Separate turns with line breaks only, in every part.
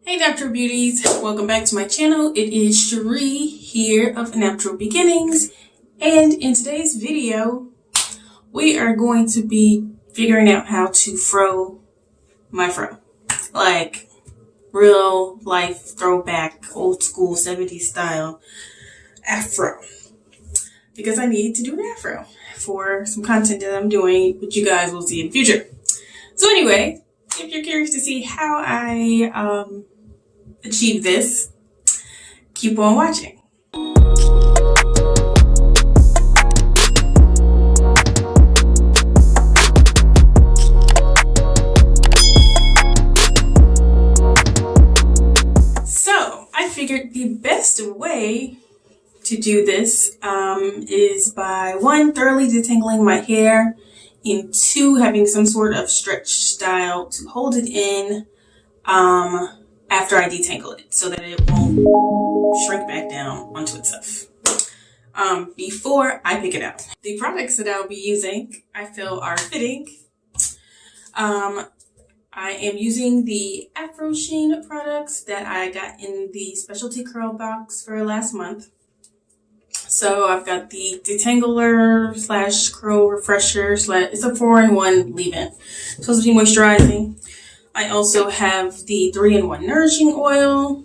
Hey Natural Beauties, welcome back to my channel. It is Cherie here of Natural Beginnings, and in today's video we are going to be figuring out how to fro my fro, like real life throwback old school 70s style afro, because I need to do an afro for some content that I'm doing, which you guys will see in the future. So anyway, if you're curious to see how I achieve this, keep on watching. So I figured the best way to do this is by 1, thoroughly detangling my hair, and 2, having some sort of stretch style to hold it in after I detangle it, so that it won't shrink back down onto itself before I pick it out. The products that I'll be using, I feel, are fitting. I am using the AFRO SHEEN products that I got in the specialty curl box for last month. So I've got the detangler slash curl refresher it's a 4-in-1 leave-in, supposed to be moisturizing. I also have the 3-in-1 Nourishing Oil,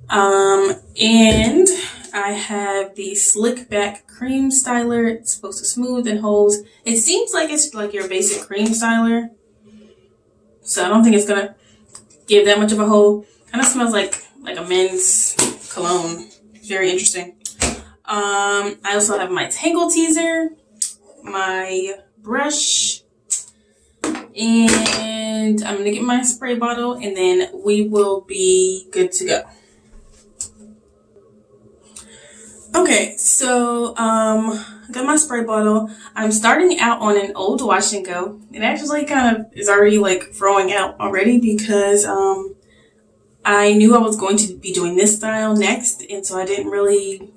and I have the Slick Back Cream Styler. It's supposed to smooth and hold. It seems like it's like your basic cream styler, so I don't think it's gonna give that much of a hold. Kind of smells like a men's cologne. Very interesting. I also have my Tangle Teaser, my brush, and I'm gonna get my spray bottle, and then we will be good to go. Okay, so I got my spray bottle. I'm starting out on an old Wash and Go. It actually kind of is already like throwing out already, because I knew I was going to be doing this style next, and so I didn't really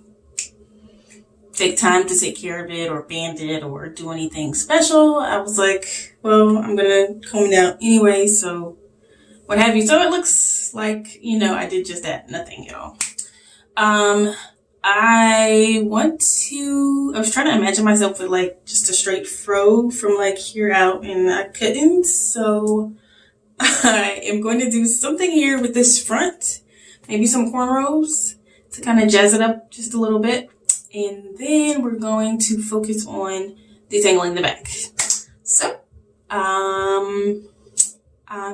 take time to take care of it or band it or do anything special. I was like, well, I'm gonna comb it out anyway, so what have you. So it looks like, you know, I did just that, nothing at all. I was trying to imagine myself with like just a straight fro from like here out, and I couldn't, so I am going to do something here with this front, maybe some cornrows to kind of jazz it up just a little bit. And then we're going to focus on detangling the back. So, I'm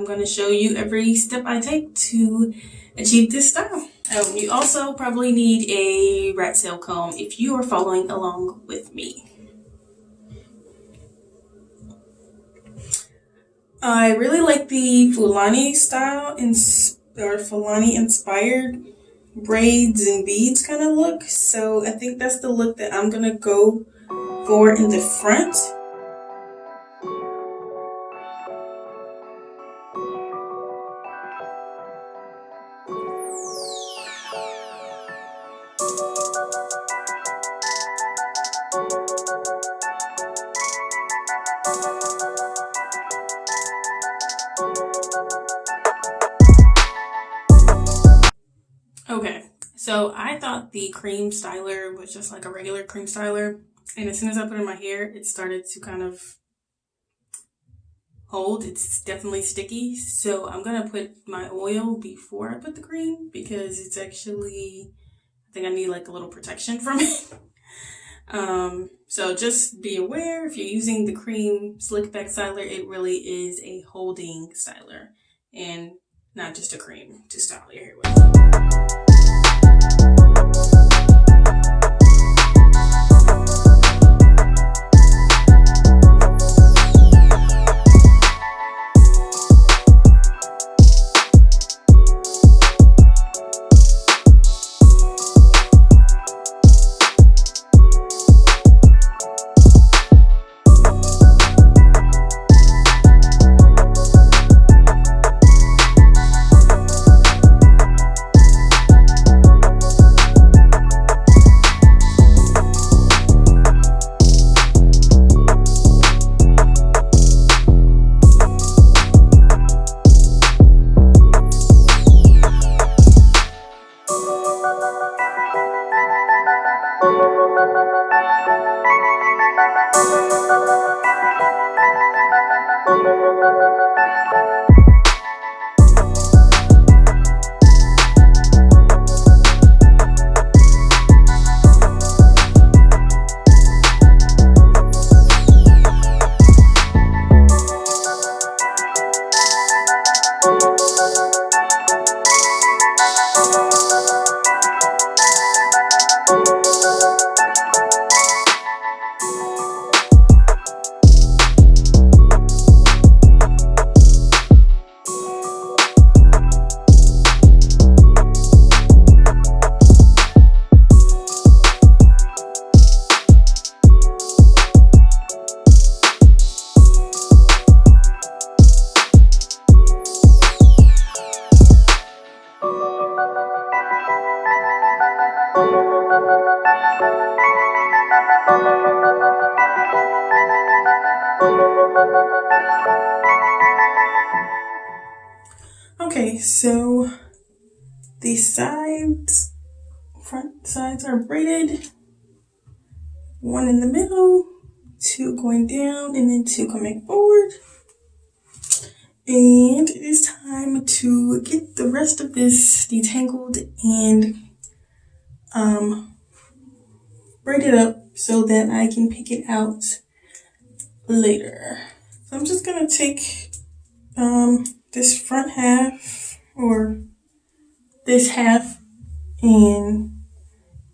going to show you every step I take to achieve this style. You also probably need a rat tail comb if you are following along with me. I really like the Fulani style or Fulani inspired braids and beads kind of look, so I think that's the look that I'm gonna go for in the front. Okay, so I thought the cream styler was just like a regular cream styler, and as soon as I put it in my hair, it started to kind of hold. It's definitely sticky, so I'm gonna put my oil before I put the cream, because it's actually, I think I need like a little protection from it. So just be aware, if you're using the cream slick back styler, it really is a holding styler and not just a cream to style your hair with. Okay, so the sides, front sides are braided. One in the middle, two going down, and then two coming forward. And it is time to get the rest of this detangled and braid it up so that I can pick it out later. So I'm just gonna take this front half or this half and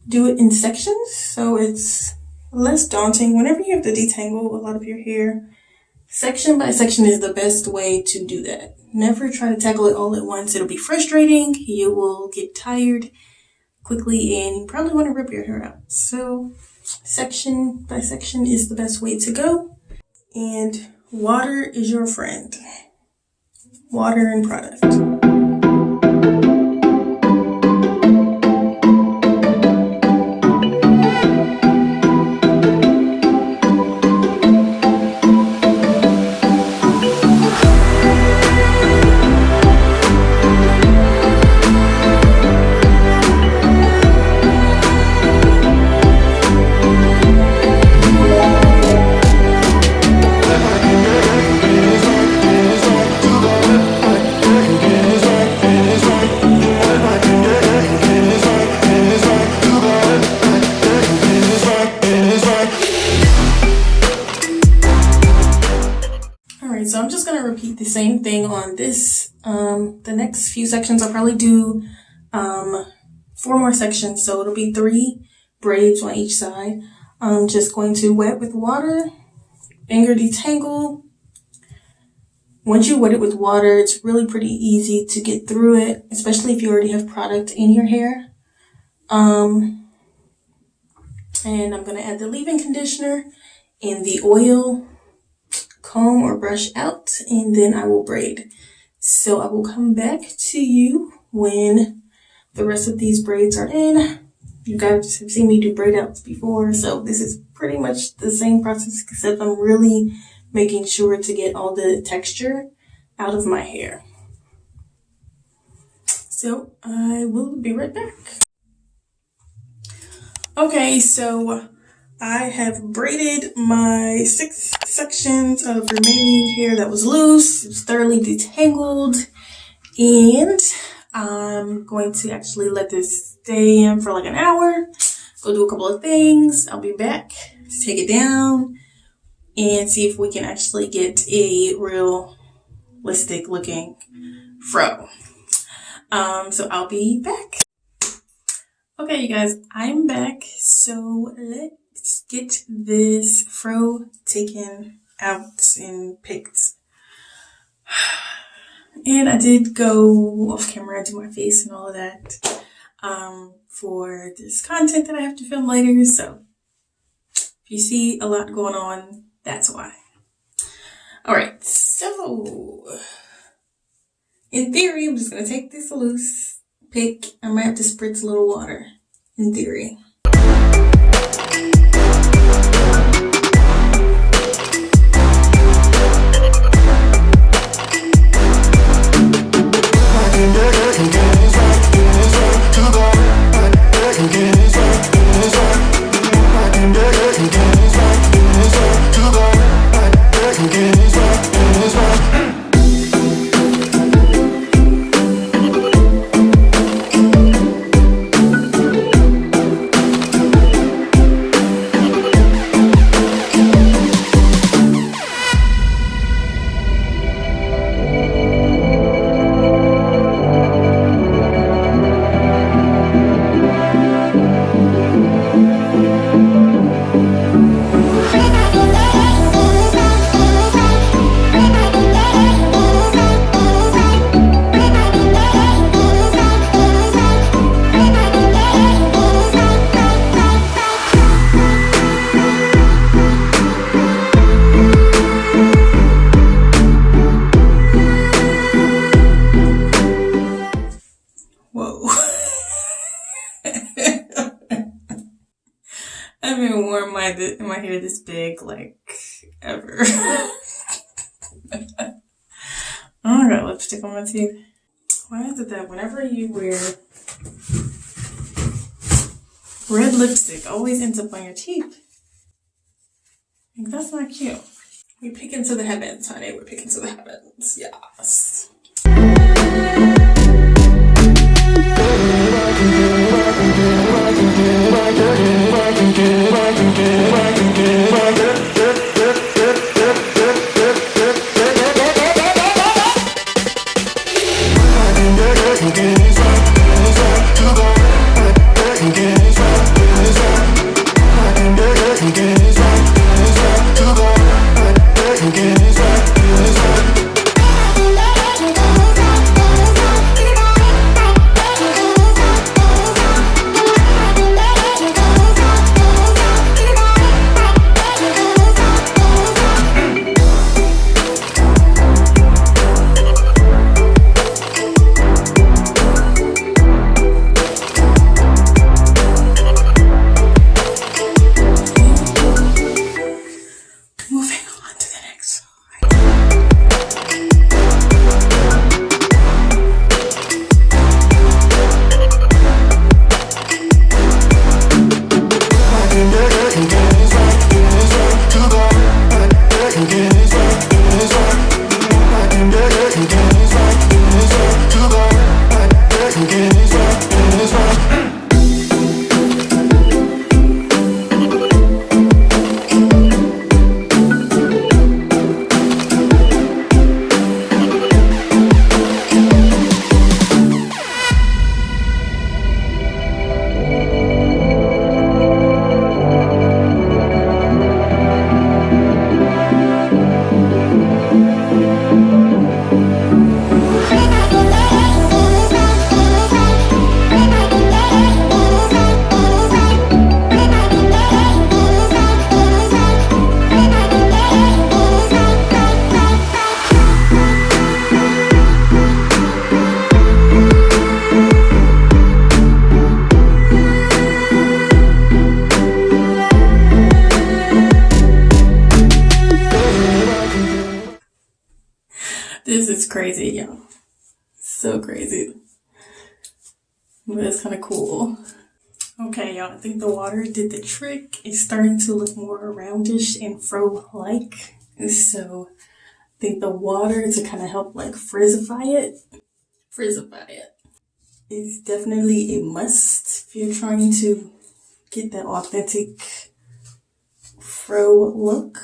do it in sections so it's less daunting. Whenever you have to detangle a lot of your hair, section by section is the best way to do that. Never try to tackle it all at once. It'll be frustrating. You will get tired quickly and you probably want to rip your hair out. So section by section is the best way to go. And water is your friend. Water and product. So I'm just going to repeat the same thing on this. The next few sections I'll probably do 4 more sections, so it'll be 3 braids on each side. I'm just going to wet with water, finger detangle. Once you wet it with water, it's really pretty easy to get through it, especially if you already have product in your hair. And I'm going to add the leave-in conditioner and the oil, comb or brush out, and then I will braid. So I will come back to you when the rest of these braids are in. You guys have seen me do braid outs before, so this is pretty much the same process, except I'm really making sure to get all the texture out of my hair. So I will be right back. Okay, so I have braided my 6 sections of remaining hair that was loose. It's thoroughly detangled, and I'm going to actually let this stay in for like an hour. Go do a couple of things. I'll be back to take it down and see if we can actually get a realistic looking fro. So I'll be back. Okay, you guys, I'm back. So let's get this fro taken out and picked. And I did go off camera, do my face and all of that for this content that I have to film later. So if you see a lot going on, that's why. All right, so in theory, I'm just going to take this loose pick. I might have to spritz a little water, in theory. Whoa. I haven't worn my hair this big like ever. Oh, I got lipstick on my teeth. Why is it that whenever you wear red lipstick always ends up on your teeth? Like, that's not cute. We pick into the heavens, honey. We're picking to the heavens. Yes. This is crazy, y'all. So crazy. But it's kind of cool. Okay, y'all, I think the water did the trick. It's starting to look more roundish and fro-like. So I think the water to kind of help like frizzify it is definitely a must if you're trying to get that authentic fro look.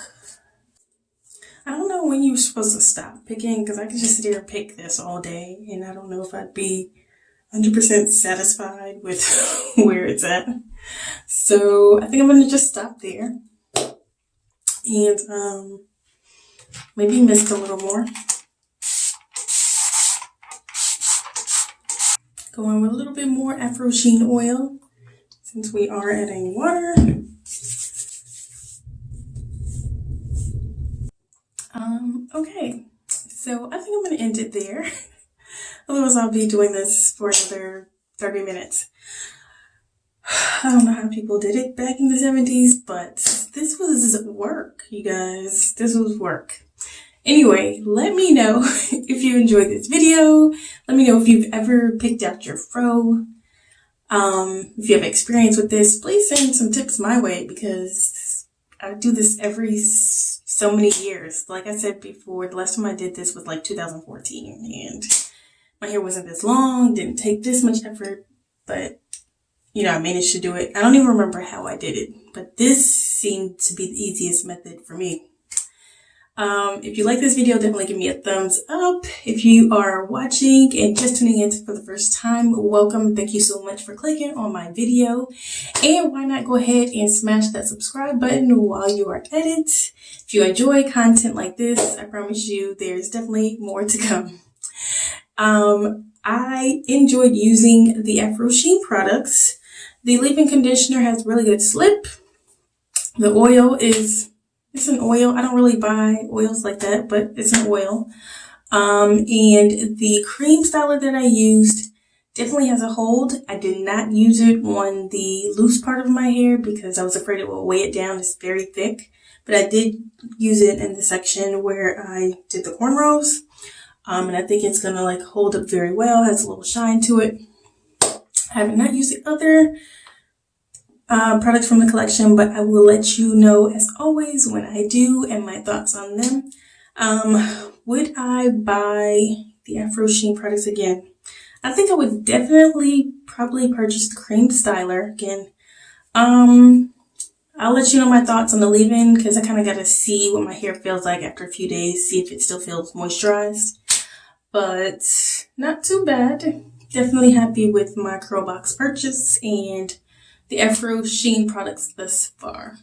I don't know when you're supposed to stop picking, because I could just sit here and pick this all day, and I don't know if I'd be 100% satisfied with where it's at. So I think I'm gonna just stop there and maybe mist a little more. Going with a little bit more AFRO SHEEN oil since we are adding water. Okay, so I think I'm gonna end it there. Otherwise I'll be doing this for another 30 minutes. I don't know how people did it back in the 70s, but this was work, you guys. This was work. Anyway, let me know if you enjoyed this video. Let me know if you've ever picked out your fro. If you have experience with this, please send some tips my way, because I do this every so many years. Like I said before, the last time I did this was like 2014, and my hair wasn't this long, didn't take this much effort, but you know, I managed to do it. I don't even remember how I did it, but this seemed to be the easiest method for me. If you like this video, definitely give me a thumbs up. If you are watching and just tuning in for the first time, welcome. Thank you so much for clicking on my video. And why not go ahead and smash that subscribe button while you are at it. If you enjoy content like this, I promise you there's definitely more to come. I enjoyed using the AFRO SHEEN products. The leave-in conditioner has really good slip. The oil is... it's an oil. I don't really buy oils like that, but it's an oil. And the cream styler that I used definitely has a hold. I did not use it on the loose part of my hair because I was afraid it would weigh it down. It's very thick. But I did use it in the section where I did the cornrows. And I think it's gonna like hold up very well. Has a little shine to it. I have not used the other products from the collection, but I will let you know as always when I do and my thoughts on them. Would I buy the AFRO SHEEN products again? I think I would definitely probably purchase the Creme styler again. I'll let you know my thoughts on the leave-in because I kind of got to see what my hair feels like after a few days, see if it still feels moisturized. But not too bad. Definitely happy with my curl box purchase and the AFRO SHEEN products thus far.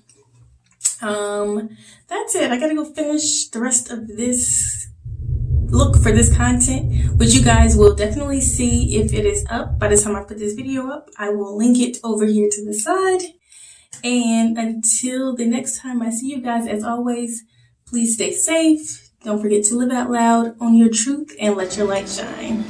That's it. I gotta go finish the rest of this look for this content, which you guys will definitely see if it is up by the time I put this video up. I will link it over here to the side. And until the next time I see you guys, as always, please stay safe. Don't forget to live out loud, own your truth, and let your light shine.